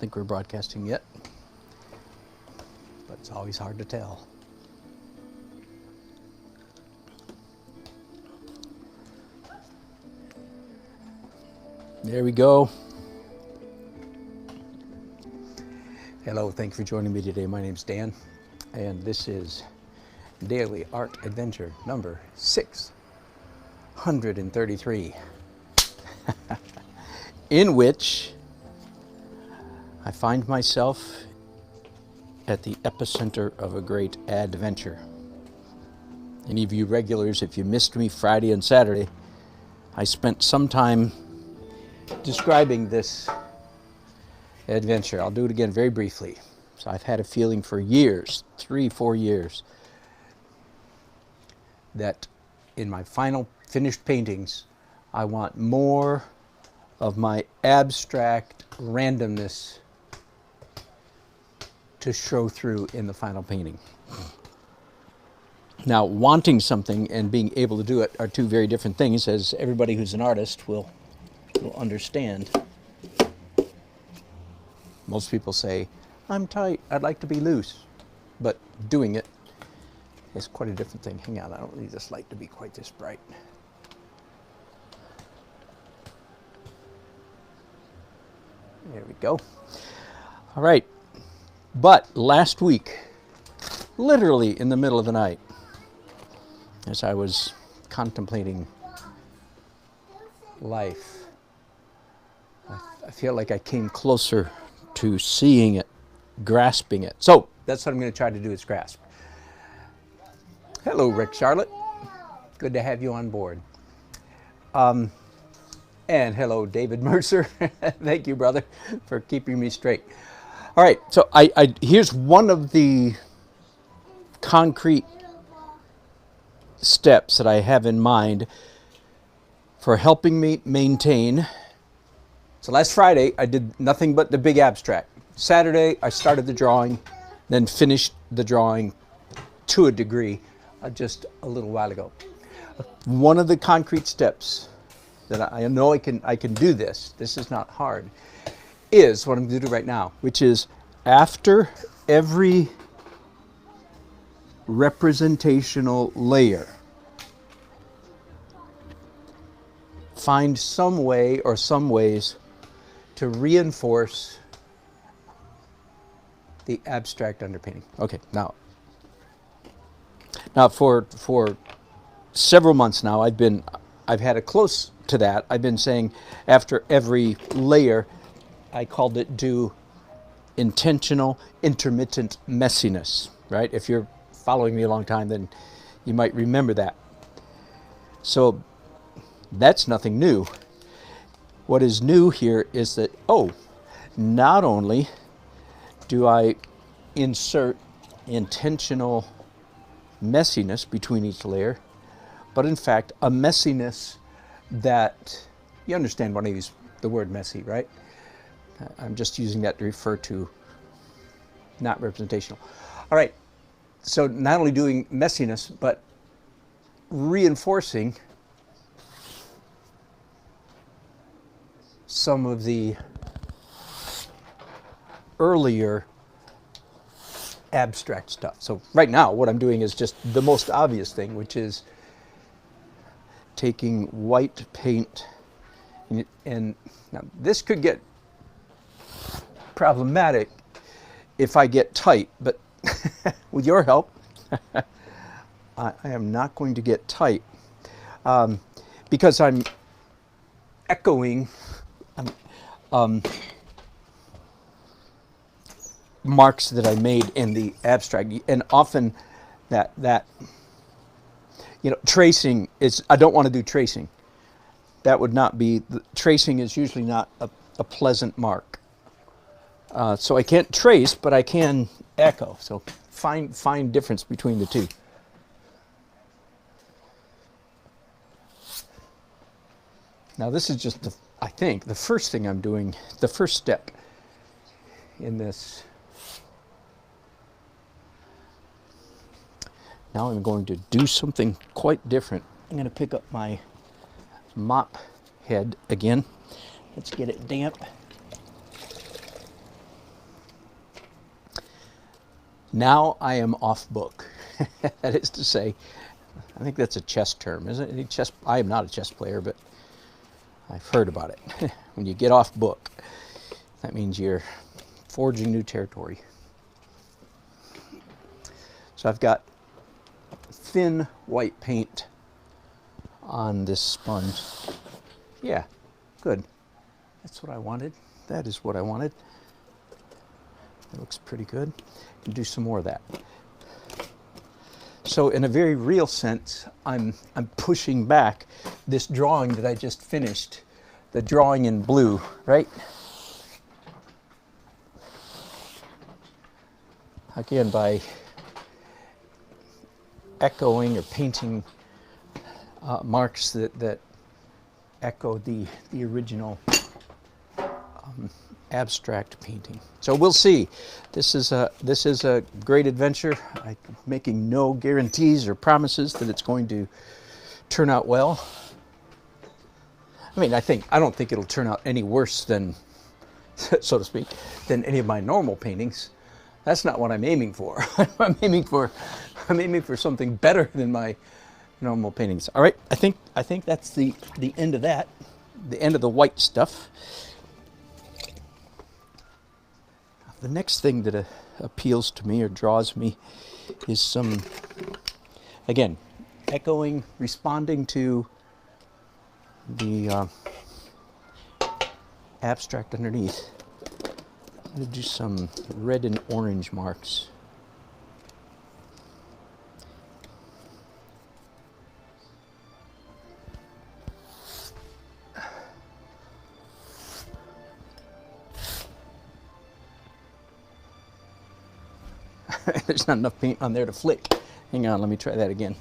think we're broadcasting yet, but it's always hard to tell. There we go. Hello, thank you for joining me today. My name's Dan, and this is Daily Art Adventure number 633, in which I find myself at the epicenter of a great adventure. Any of you regulars, if you missed me Friday and Saturday, I spent some time describing this adventure. I'll do it again very briefly. So I've had a feeling for years, 3-4 years, that in my final finished paintings, I want more of my abstract randomness to show through in the final painting. Now, wanting something and being able to do it are two very different things, as everybody who's an artist will understand. Most people say, I'm tight, I'd like to be loose. But doing it is quite a different thing. Hang on, I don't need this light to be quite this bright. There we go. All right. But last week, literally in the middle of the night, as I was contemplating life, I feel like I came closer to seeing it, grasping it. So that's what I'm going to try to do, is grasp. Hello, Rick Charlotte. Good to have you on board. And hello, David Mercer. Thank you, brother, for keeping me straight. All right, so here's one of the concrete steps that I have in mind for helping me maintain. So last Friday, I did nothing but the big abstract. Saturday, I started the drawing, then finished the drawing to a degree just a little while ago. One of the concrete steps that I know I can do this is not hard, is what I'm going to do right now, which is after every representational layer, find some way or some ways to reinforce the abstract underpainting. Okay, now for several months now, I've had it close to that. I've been saying after every layer, I called it do intentional intermittent messiness, right? If you're following me a long time, then you might remember that. So that's nothing new. What is new here is that, not only do I insert intentional messiness between each layer, but in fact, a messiness that, you understand when I use the word messy, right? I'm just using that to refer to not representational. All right, so not only doing messiness, but reinforcing some of the earlier abstract stuff. So right now, what I'm doing is just the most obvious thing, which is taking white paint, and now this could get problematic if I get tight, but with your help, I am not going to get tight, because I'm echoing marks that I made in the abstract, and often that tracing is, I don't want to do tracing. That would not be, tracing is usually not a pleasant mark. So I can't trace, but I can echo. So fine difference between the two. Now this is just I think the first thing I'm doing, the first step in this. Now I'm going to do something quite different. I'm going to pick up my mop head again. Let's get it damp. Now I am off book. That is to say, I think that's a chess term, isn't it? Chess. I am not a chess player, but I've heard about it. When you get off book, that means you're forging new territory. So I've got thin white paint on this sponge. Yeah, good. That's what I wanted. That is what I wanted. It looks pretty good. And do some more of that. So in a very real sense, I'm pushing back this drawing that I just finished, the drawing in blue, right? Again, by echoing or painting marks that echo the original abstract painting. So we'll see. This is a great adventure. I'm making no guarantees or promises that it's going to turn out well. I mean, I don't think it'll turn out any worse than, so to speak, than any of my normal paintings. That's not what I'm aiming for. I'm aiming for something better than my normal paintings. All right, I think that's the end of that, the end of the white stuff. The next thing that appeals to me or draws me is some, again, echoing, responding to the abstract underneath. I'm going to do some red and orange marks. There's not enough paint on there to flick. Hang on, let me try that again.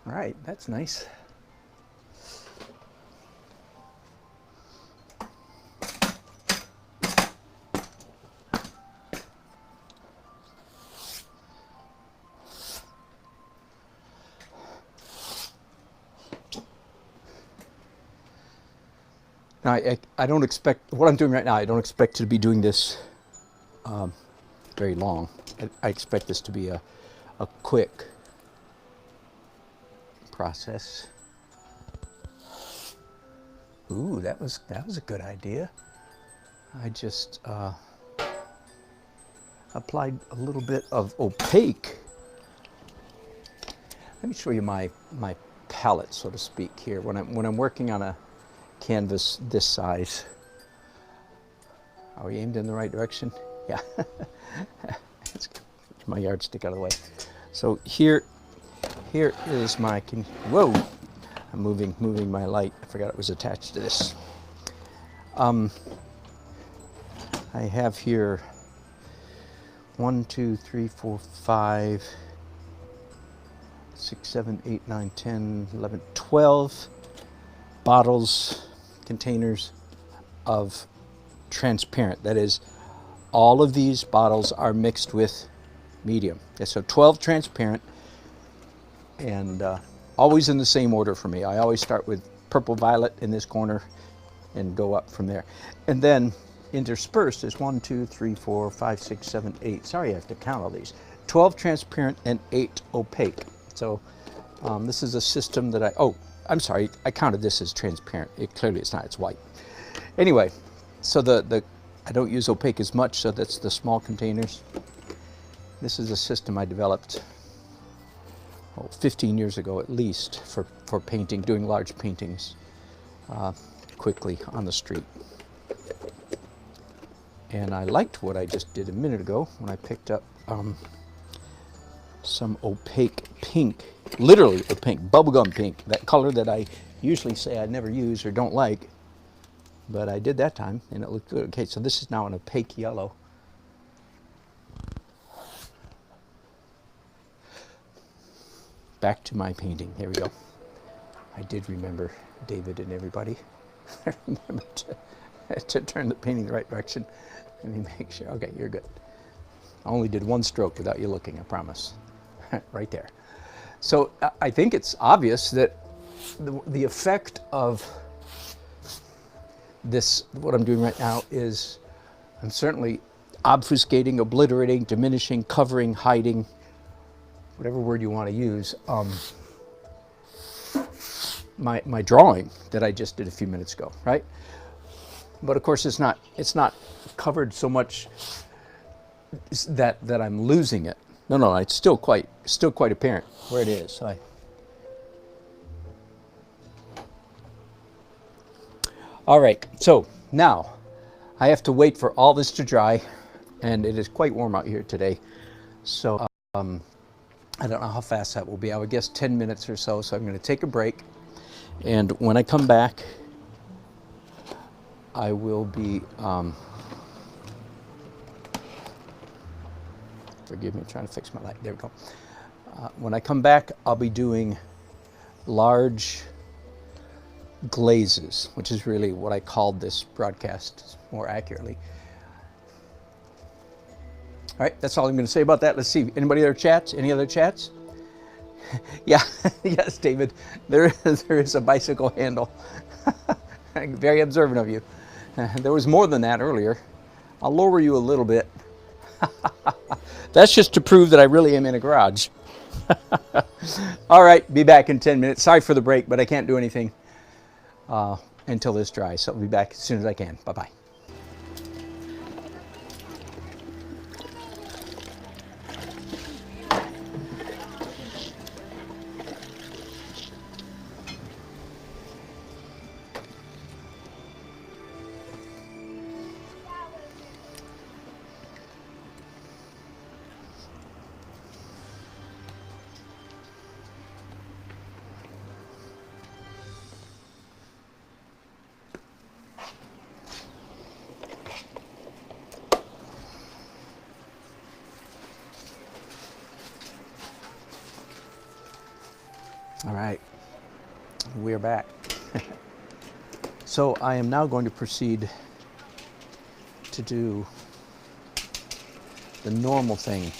All right, that's nice. Now, I don't expect, what I'm doing right now, I don't expect to be doing this very long. I expect this to be a quick process. Ooh, that was a good idea. I just applied a little bit of opaque. Let me show you my palette, so to speak, here. When I'm working on a canvas this size. Are we aimed in the right direction? Yeah. It's my yardstick out of the way. So here is my, whoa, I'm moving my light. I forgot it was attached to this. I have here 1, 2, 3, 4, 5, 6, 7, 8, 9, 10, 11, 12 bottles, containers of transparent. That is, all of these bottles are mixed with medium. Okay, so 12 transparent, and always in the same order for me. I always start with purple violet in this corner and go up from there. And then interspersed is 1, 2, 3, 4, 5, 6, 7, 8. Sorry, I have to count all these. 12 transparent and 8 opaque. So this is a system that I'm sorry, I counted this as transparent. Clearly it's not, it's white. Anyway, so I don't use opaque as much, so that's the small containers. This is a system I developed 15 years ago at least for painting, doing large paintings quickly on the street. And I liked what I just did a minute ago when I picked up some opaque pink, literally a pink, bubblegum pink, that color that I usually say I never use or don't like, but I did that time and it looked good. Okay, so this is now an opaque yellow. Back to my painting. Here we go. I did remember David and everybody. I remember to turn the painting the right direction. Let me make sure. Okay, you're good. I only did one stroke without you looking, I promise. Right there. So I think it's obvious that the effect of this, what I'm doing right now, is I'm certainly obfuscating, obliterating, diminishing, covering, hiding, whatever word you want to use, my drawing that I just did a few minutes ago, right? But of course, it's not covered so much that I'm losing it. No, it's still quite apparent where it is. All right, so now I have to wait for all this to dry, and it is quite warm out here today. So I don't know how fast that will be. I would guess 10 minutes or so. So I'm going to take a break, and when I come back, I will be. Forgive me, I'm trying to fix my light. There we go. When I come back, I'll be doing large glazes, which is really what I called this broadcast more accurately. All right, that's all I'm going to say about that. Let's see. Anybody other chats? Any other chats? Yeah, yes, David. There is a bicycle handle. Very observant of you. There was more than that earlier. I'll lower you a little bit. That's just to prove that I really am in a garage. All right, be back in 10 minutes. Sorry for the break, but I can't do anything until this dries. So I'll be back as soon as I can. Bye-bye. All right, we're back. So I am now going to proceed to do the normal thing,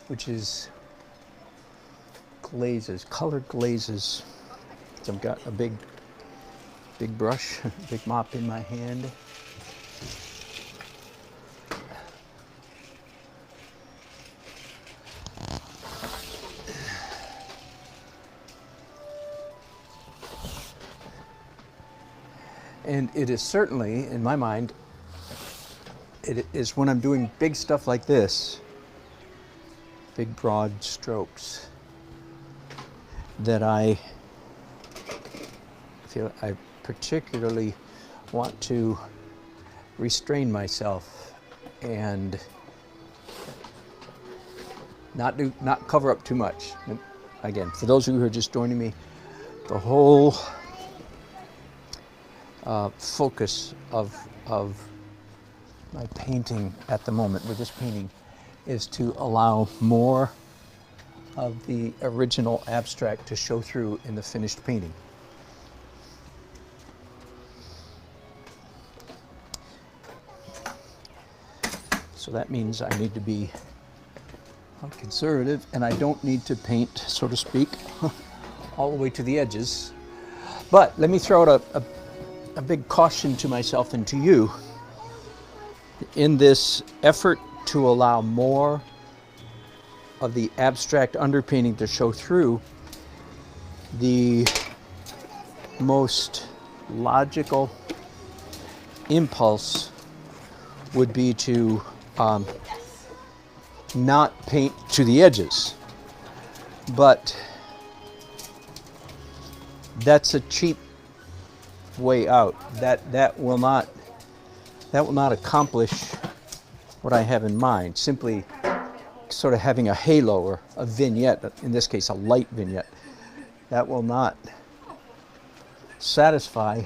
which is glazes, colored glazes. So I've got a big brush, big mop in my hand. And it is certainly, in my mind, it is when I'm doing big stuff like this, big broad strokes, that I feel I particularly want to restrain myself and not cover up too much. And again, for those of you who are just joining me, the whole focus of my painting at the moment with this painting is to allow more of the original abstract to show through in the finished painting. So that means I need to be conservative, and I don't need to paint, so to speak, all the way to the edges. But let me throw out a big caution to myself and to you. In this effort to allow more of the abstract underpainting to show through, the most logical impulse would be to not paint to the edges. But that's a cheap way out. That will not accomplish what I have in mind. Simply sort of having a halo or a vignette, in this case a light vignette, that will not satisfy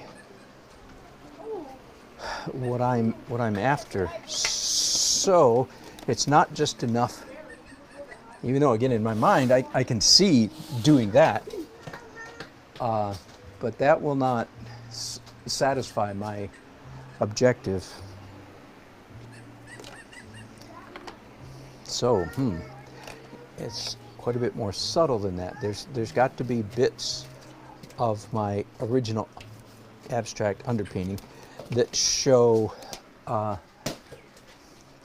what I'm after. So it's not just enough, even though again in my mind I can see doing that, but that will not satisfy my objective. So it's quite a bit more subtle than that. There's got to be bits of my original abstract underpainting that show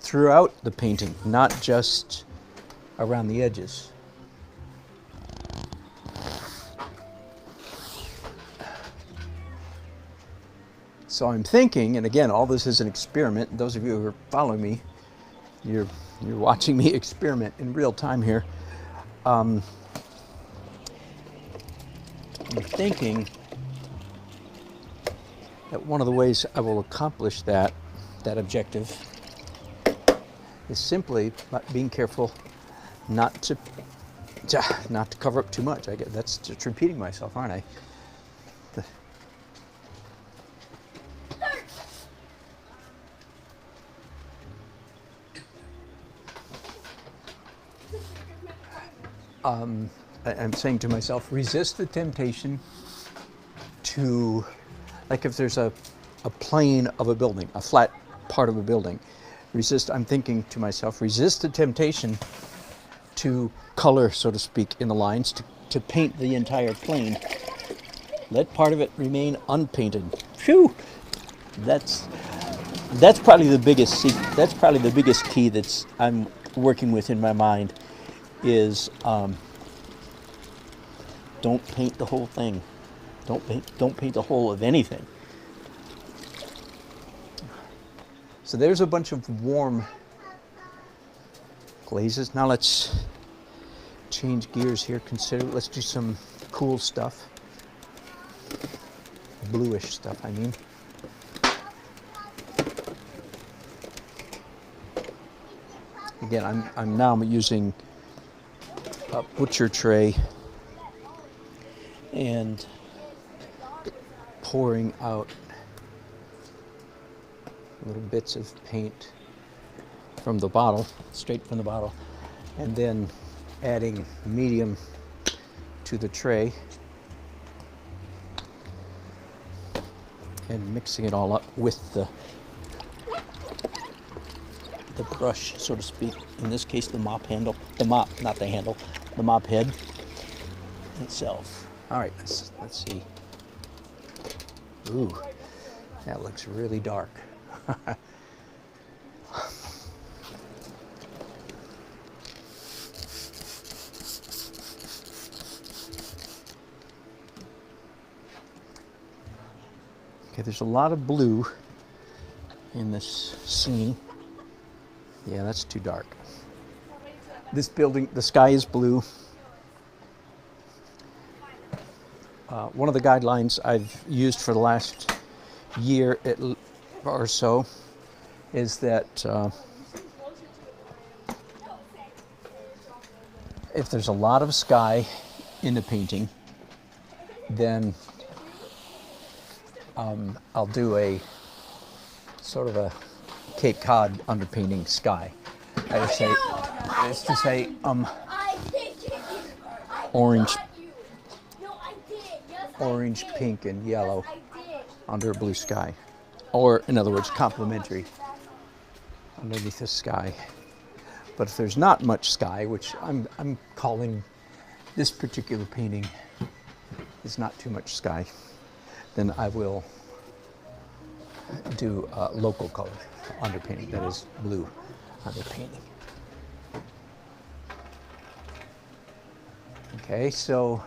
throughout the painting, not just around the edges. So I'm thinking, and again, all this is an experiment. Those of you who are following me, you're watching me experiment in real time here. I'm thinking that one of the ways I will accomplish that objective is simply by being careful not to cover up too much. That's just repeating myself, aren't I? I'm saying to myself, resist the temptation to, like if there's a plane of a building, a flat part of a building, I'm thinking to myself, resist the temptation to color, so to speak, in the lines, to paint the entire plane. Let part of it remain unpainted. Phew! That's probably the biggest that's probably the biggest key I'm working with in my mind is don't paint the whole thing. Don't paint the whole of anything. So there's a bunch of warm glazes. Now let's change gears here. Let's do some cool stuff. Bluish stuff, I mean. Again, I'm now using a butcher tray and pouring out little bits of paint from the bottle, straight from the bottle, and then adding medium to the tray and mixing it all up with the brush, so to speak. In this case, the mop handle, not the handle, the mop head itself. All right, let's see. Ooh, that looks really dark. Okay, there's a lot of blue in this scene. Yeah, that's too dark. This building, the sky is blue. One of the guidelines I've used for the last year or so is that if there's a lot of sky in the painting, then I'll do a sort of a Cape Cod underpainting sky. I just say orange, pink, and yellow under a blue sky, or in other words, complementary underneath the sky. But if there's not much sky, which I'm calling this particular painting is not too much sky, then I will do local color underpainting, that is blue underpainting. Okay, so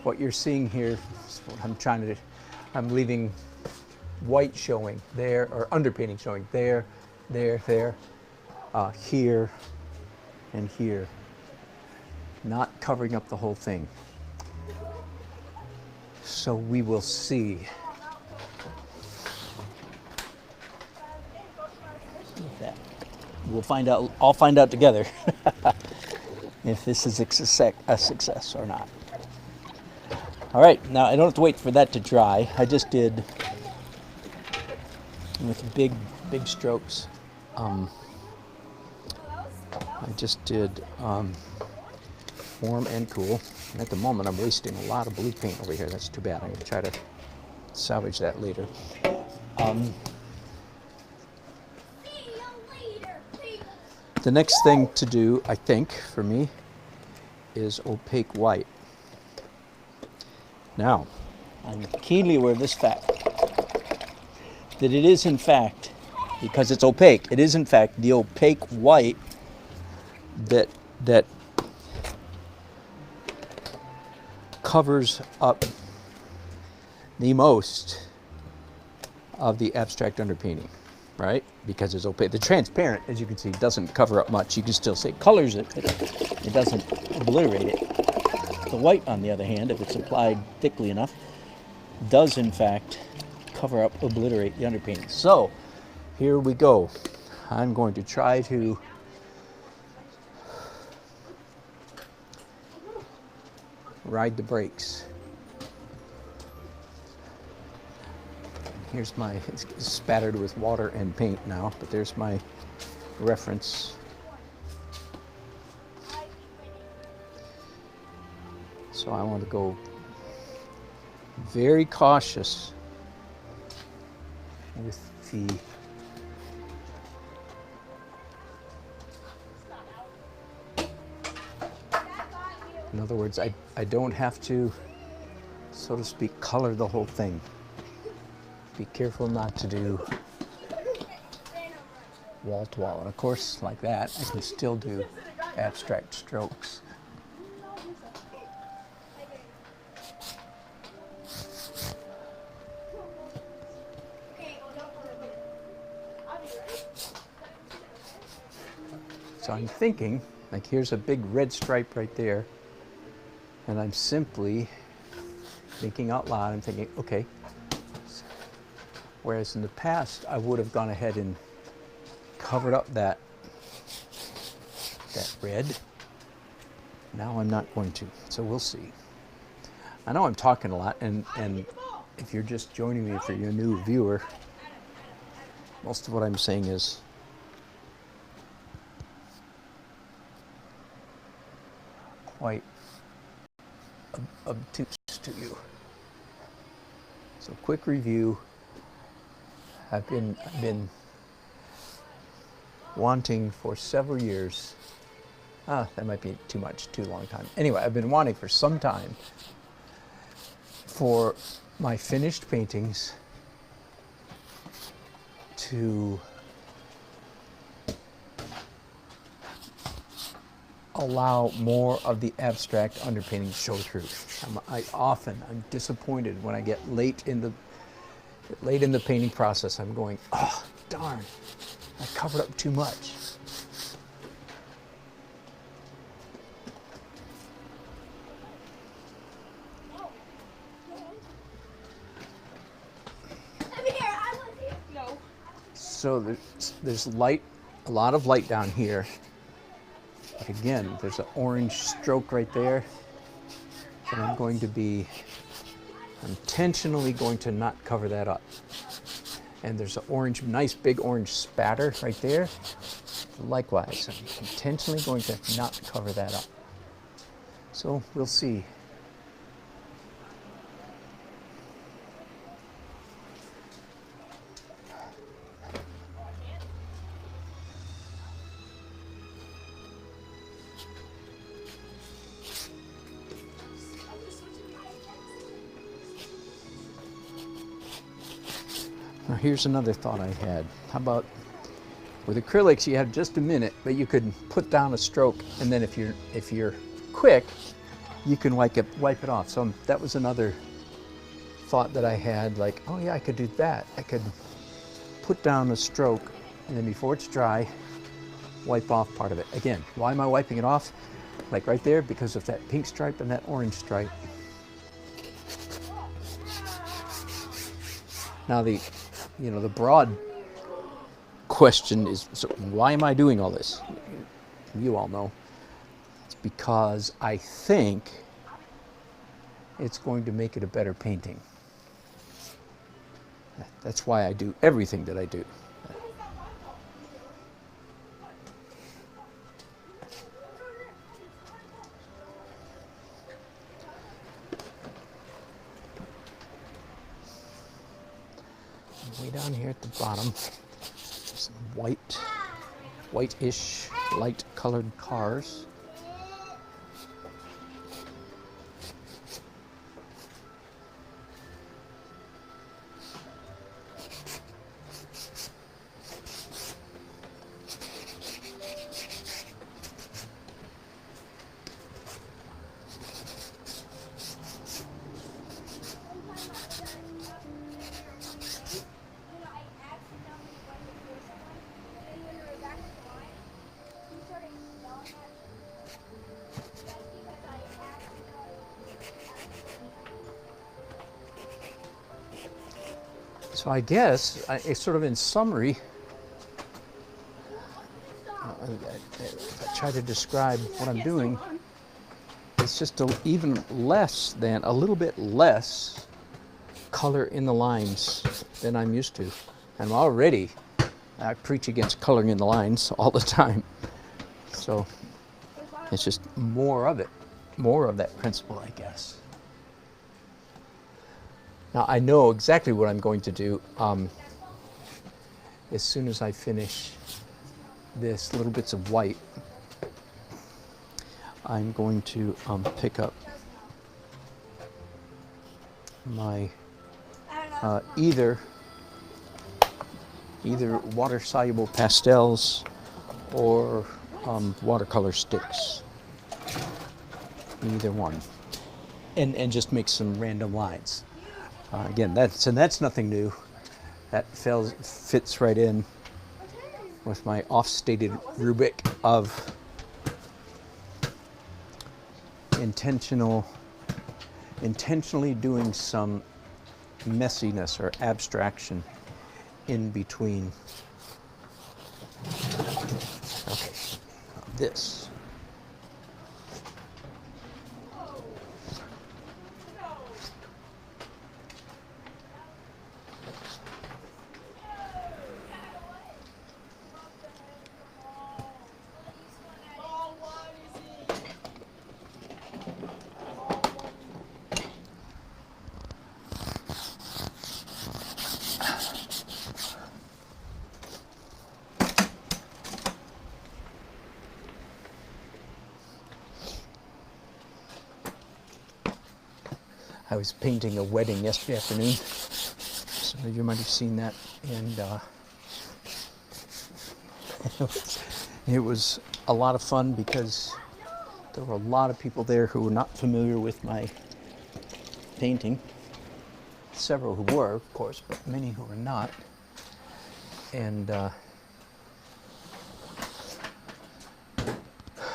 what you're seeing here is what I'm trying to do. I'm leaving white showing there, or underpainting showing there, here, and here. Not covering up the whole thing. So we will see. That. We'll find out. I'll find out together if this is a success or not. All right, now I don't have to wait for that to dry. I just did with big strokes. I just did warm and cool. At the moment, I'm wasting a lot of blue paint over here. That's too bad. I'm going to try to salvage that later. The next thing to do, I think, for me, is opaque white. Now, I'm keenly aware of this fact, that it is in fact, because it's opaque, it is in fact the opaque white that covers up the most of the abstract underpainting, right? Because it's opaque. The transparent, as you can see, doesn't cover up much. You can still say colors it, but it doesn't obliterate it. The white, on the other hand, if it's applied thickly enough, does in fact cover up, obliterate the underpainting. So here we go. I'm going to try to ride the brakes. Here's my, it's spattered with water and paint now, but there's my reference. So I want to go very cautious with the in other words, I don't have to, so to speak, color the whole thing. Be careful not to do wall to wall. And of course, like that, I can still do abstract strokes. So I'm thinking, like here's a big red stripe right there, and I'm simply thinking out loud, I'm thinking, okay, whereas in the past I would have gone ahead and covered up that red, now I'm not going to, so we'll see. I know I'm talking a lot, and if you're just joining me, for your new viewer, most of what I'm saying is quite obtuse to you. So quick review. I've been wanting for several years. That might be too much, too long time. Anyway, I've been wanting for some time for my finished paintings to allow more of the abstract underpainting to show through. I'm disappointed when I get late in the painting process. I'm going, oh darn, I covered up too much. So there's light, a lot of light down here. But again, there's an orange stroke right there. And I'm intentionally going to not cover that up. And there's an orange, nice big orange spatter right there. Likewise, I'm intentionally going to not cover that up. So we'll see. Now here's another thought I had. How about with acrylics, you have just a minute, but you could put down a stroke, and then if you're quick, you can wipe it off. So that was another thought that I had, like, oh yeah, I could do that. I could put down a stroke, and then before it's dry, wipe off part of it. Again, why am I wiping it off? Like right there, because of that pink stripe and that orange stripe. Now the broad question is, so why am I doing all this? You all know. It's because I think it's going to make it a better painting. That's why I do everything that I do. Way down here at the bottom, some whitish, light colored cars. So I guess, it's sort of in summary, if I try to describe what I'm doing, it's just even less than, a little bit less color in the lines than I'm used to. And already, I preach against coloring in the lines all the time. So it's just more of it, more of that principle, I guess. Now I know exactly what I'm going to do as soon as I finish this little bits of white. I'm going to pick up my either water-soluble pastels or watercolor sticks, either one, and just make some random lines. Again, that's nothing new. That fits right in with my oft-stated rubric of intentionally doing some messiness or abstraction in between. Okay, this. I was painting a wedding yesterday afternoon. Some of you might have seen that, and it was a lot of fun because there were a lot of people there who were not familiar with my painting. Several who were, of course, but many who were not. And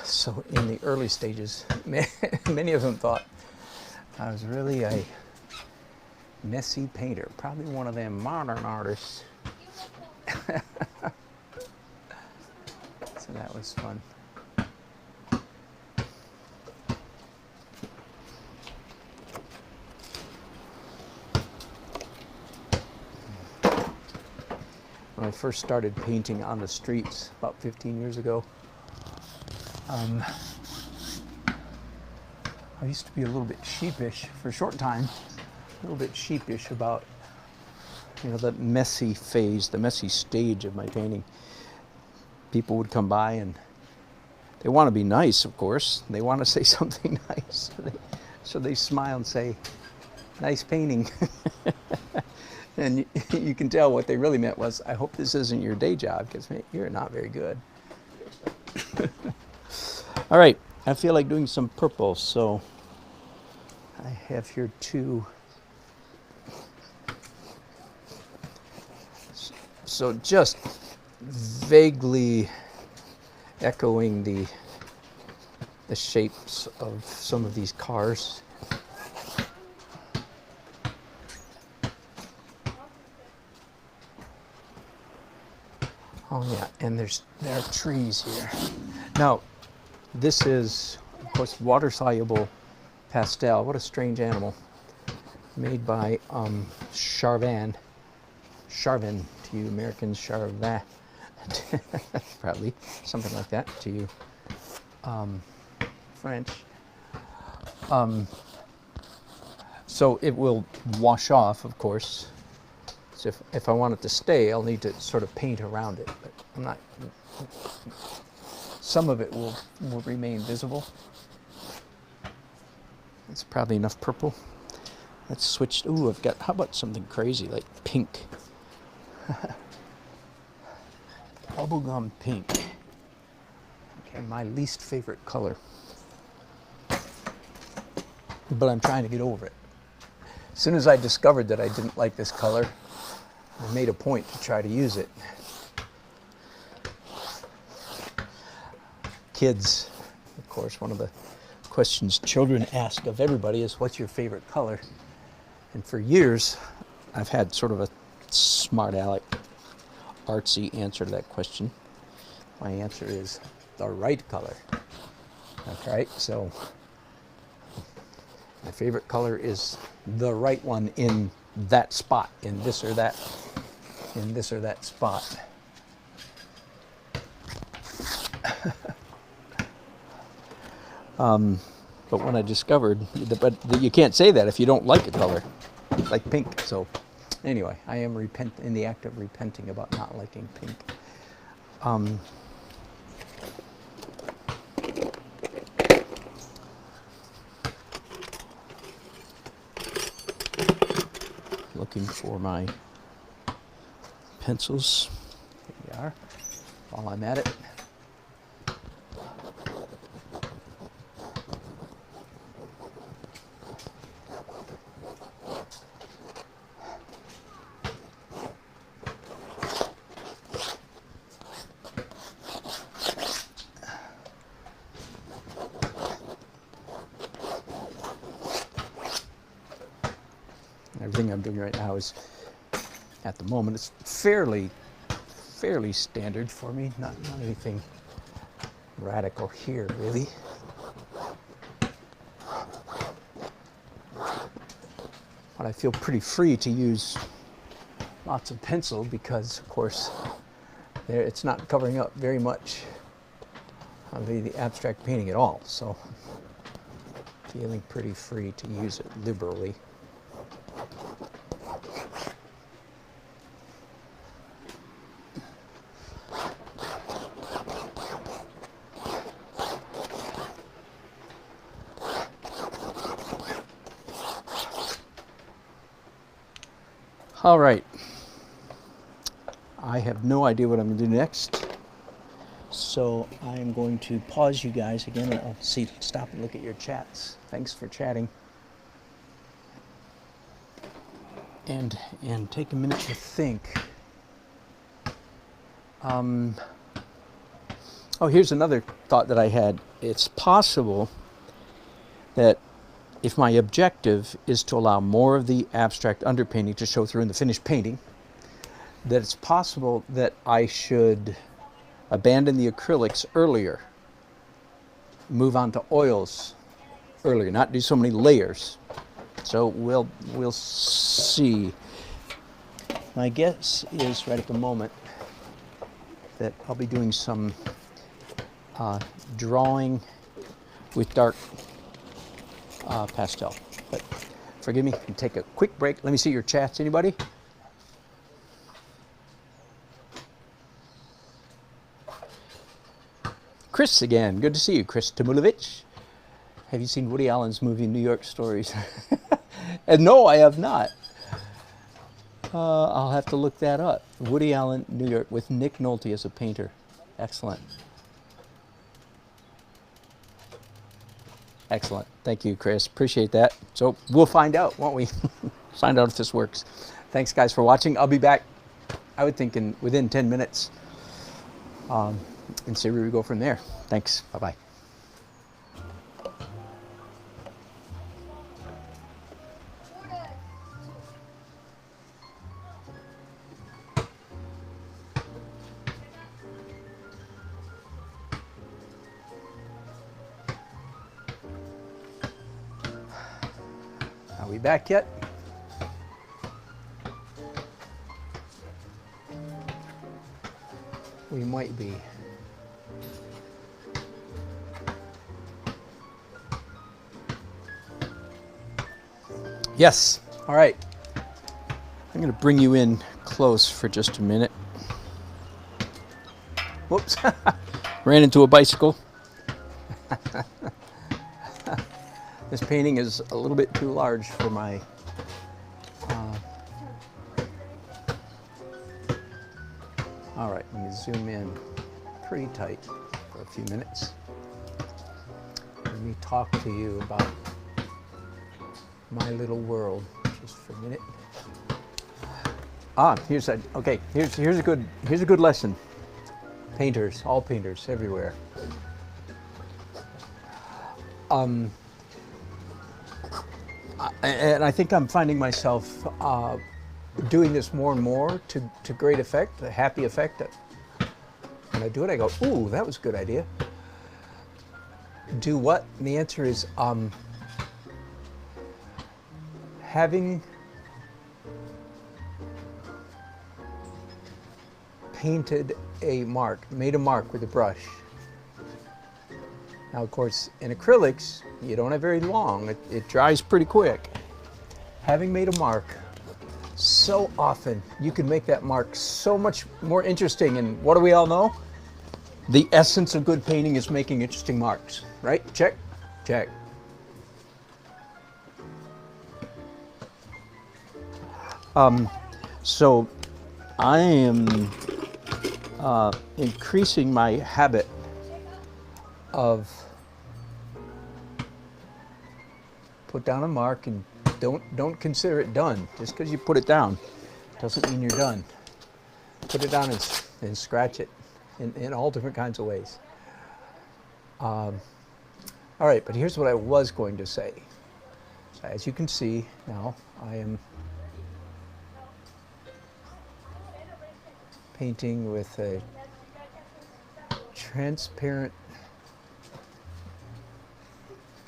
so in the early stages, many of them thought I was really a messy painter, probably one of them modern artists. So that was fun. When I first started painting on the streets about 15 years ago, I used to be a little bit sheepish for a short time, a little bit sheepish about, the messy phase, the messy stage of my painting. People would come by and they want to be nice, of course. They want to say something nice. So they smile and say, "Nice painting." And you can tell what they really meant was, "I hope this isn't your day job, because you're not very good." All right, I feel like doing some purple, so I have here two. So just vaguely echoing the shapes of some of these cars. Oh yeah, and there are trees here. Now, this is, of course, water-soluble pastel. What a strange animal. Made by Charmin to you Americans, Charmin, probably something like that to you French. So it will wash off, of course. So if I want it to stay, I'll need to sort of paint around it. But I'm not. Some of it will remain visible. It's probably enough purple. Let's switch. Ooh, I've got. How about something crazy like pink? Bubblegum pink. Okay, my least favorite color. But I'm trying to get over it. As soon as I discovered that I didn't like this color, I made a point to try to use it. Kids, of course, one of the questions children ask of everybody is, "What's your favorite color?" And for years, I've had sort of a Smart Alec. Artsy answer to that question. My answer is the right color. Okay, so my favorite color is the right one in that spot, in this or that spot. But when I discovered, but you can't say that if you don't like a color, like pink. So anyway, I am in the act of repenting about not liking pink. Looking for my pencils. Here we are. While I'm at it. Everything I'm doing right now is, at the moment, it's fairly standard for me. Not anything radical here, really. But I feel pretty free to use lots of pencil because, of course, it's not covering up very much of the abstract painting at all. So, feeling pretty free to use it liberally. All right, I have no idea what I'm going to do next, so I'm going to pause you guys again. I'll stop and look at your chats. Thanks for chatting, and take a minute to think. Oh, here's another thought that I had. It's possible that if my objective is to allow more of the abstract underpainting to show through in the finished painting, that it's possible that I should abandon the acrylics earlier, move on to oils earlier, not do so many layers. So we'll see. My guess is right at the moment that I'll be doing some drawing with dark pastel. But forgive me, and take a quick break. Let me see your chats. Anybody? Chris again. Good to see you, Chris Tamulovich. Have you seen Woody Allen's movie New York Stories? And no, I have not. I'll have to look that up. Woody Allen, New York, with Nick Nolte as a painter. Excellent. Excellent. Thank you, Chris. Appreciate that. So we'll find out, won't we? Find out if this works. Thanks, guys, for watching. I'll be back, I would think, within 10 minutes and see where we go from there. Thanks. Bye-bye. Are we back yet? We might be. Yes. All right. I'm going to bring you in close for just a minute. Whoops. Ran into a bicycle. This painting is a little bit too large for my all right, let me zoom in pretty tight for a few minutes. Let me talk to you about my little world just for a minute. Here's a good lesson. Painters, all painters everywhere. And I think I'm finding myself doing this more and more to great effect, a happy effect. When I do it, I go, ooh, that was a good idea. Do what? And the answer is having painted a mark, made a mark with a brush. Now, of course, in acrylics, you don't have very long. It dries pretty quick. Having made a mark, so often you can make that mark so much more interesting. And what do we all know? The essence of good painting is making interesting marks, right? Check, check. So I am increasing my habit of put down a mark and don't consider it done. Just because you put it down doesn't mean you're done. Put it down and scratch it in all different kinds of ways. All right, but here's what I was going to say. As you can see now, I am painting with a transparent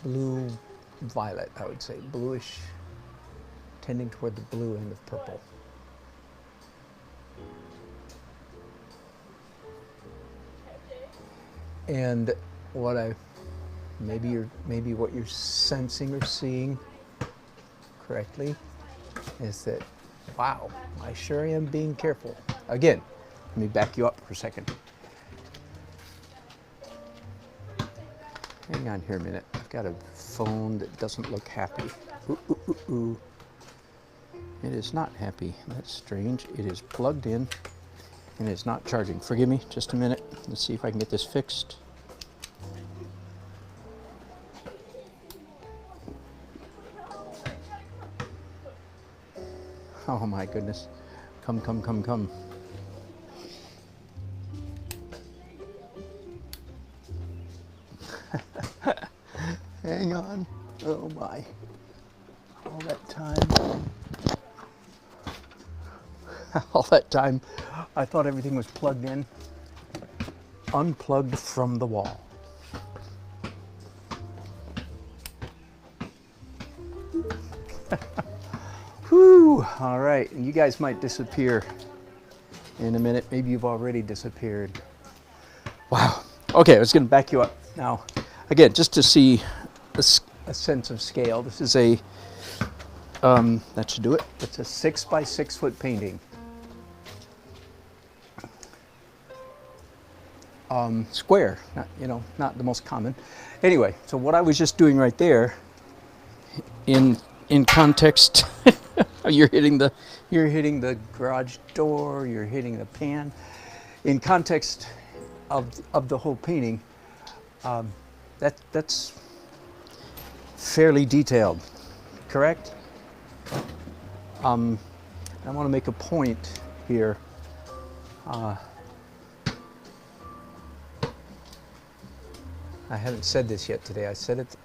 blue violet, I would say, bluish, tending toward the blue and the purple. And what maybe what you're sensing or seeing correctly is that, wow, I sure am being careful. Again, let me back you up for a second. Hang on here a minute. I've got a phone that doesn't look happy. Ooh, ooh, ooh, ooh. It is not happy. That's strange. It is plugged in and it's not charging. Forgive me, just a minute. Let's see if I can get this fixed. Oh my goodness. Come, come, come, come. Hang on. Oh my. All that time. All that time, I thought everything was plugged in. Unplugged from the wall. Whew. All right. And you guys might disappear in a minute. Maybe you've already disappeared. Wow. Okay, I was going to back you up now. Again, just to see a sense of scale. This is a, that should do it. It's a 6 by 6 foot painting. Square, not the most common. Anyway, so what I was just doing right there, in context, you're hitting the garage door, you're hitting the pan. In context of the whole painting, that's fairly detailed, correct? I want to make a point here. I haven't said this yet today. I said it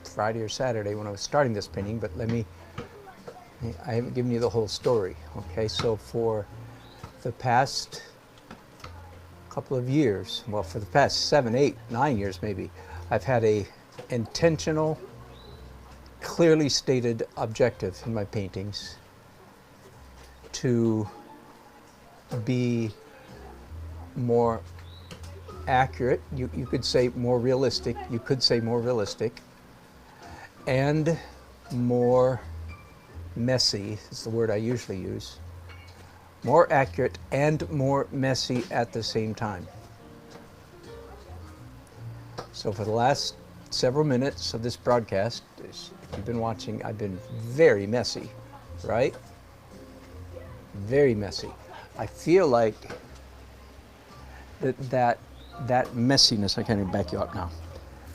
Friday or Saturday when I was starting this painting, but I haven't given you the whole story. Okay, so for the past couple of years, well, for the past 7, 8, 9 years maybe, I've had a intentional, clearly stated objective in my paintings to be more accurate, you could say more realistic, and more messy is the word I usually use. More accurate and more messy at the same time. So for the last several minutes of this broadcast, if you've been watching, I've been very messy, right? Very messy. I feel like that messiness, I can't even back you up now,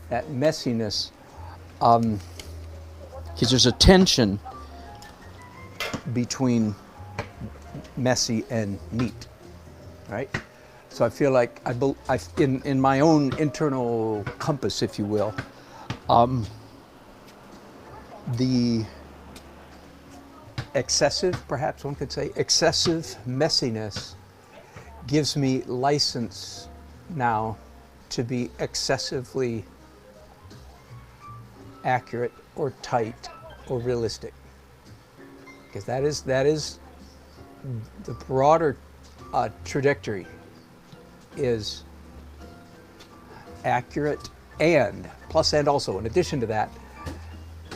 that messiness, because there's a tension between messy and neat, right? So I feel like in my own internal compass, if you will, excessive, perhaps one could say, excessive messiness gives me license now to be excessively accurate or tight or realistic. Because that is the broader trajectory is accurate and, plus and also, in addition to that,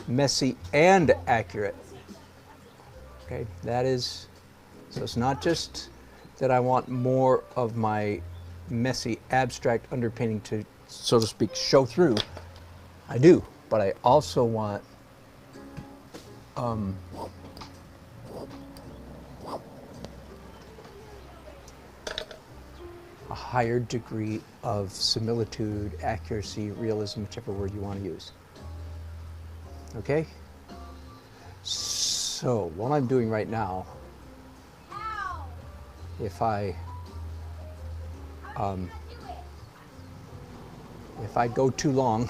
messy and accurate. Okay, that is, so it's not just that I want more of my messy abstract underpainting to, so to speak, show through. I do, but I also want a higher degree of similitude, accuracy, realism, whichever word you want to use. Okay? So, what I'm doing right now, if I go too long,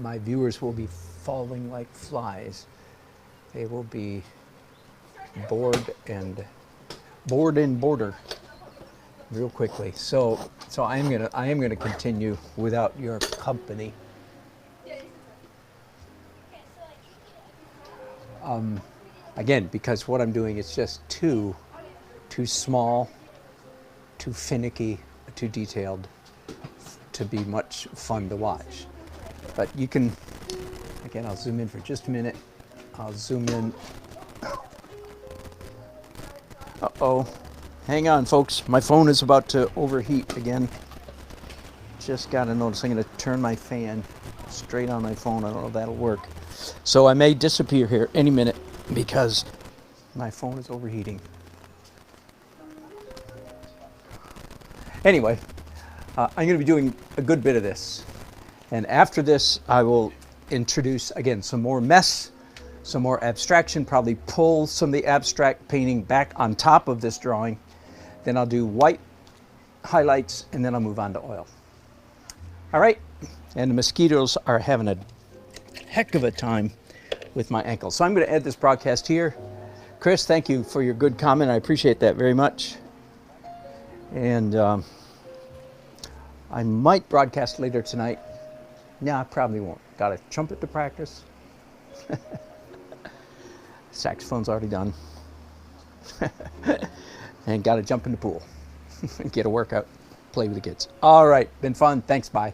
my viewers will be falling like flies. They will be bored in border real quickly. So I am gonna continue without your company. Again, because what I'm doing is just too small, too finicky, too detailed to be much fun to watch. But you can, again, I'll zoom in for just a minute. I'll zoom in. Uh-oh. Hang on, folks. My phone is about to overheat again. Just got to notice I'm going to turn my fan straight on my phone. I don't know if that'll work. So I may disappear here any minute because my phone is overheating. Anyway, I'm going to be doing a good bit of this. And after this, I will introduce, again, some more mess, some more abstraction, probably pull some of the abstract painting back on top of this drawing. Then I'll do white highlights, and then I'll move on to oil. All right, and the mosquitoes are having a heck of a time with my ankle. So I'm going to end this broadcast here. Chris, thank you for your good comment. I appreciate that very much. And I might broadcast later tonight. No, I probably won't. Got a trumpet to practice. Saxophone's already done. And got to jump in the pool. Get a workout, play with the kids. All right, been fun. Thanks, bye.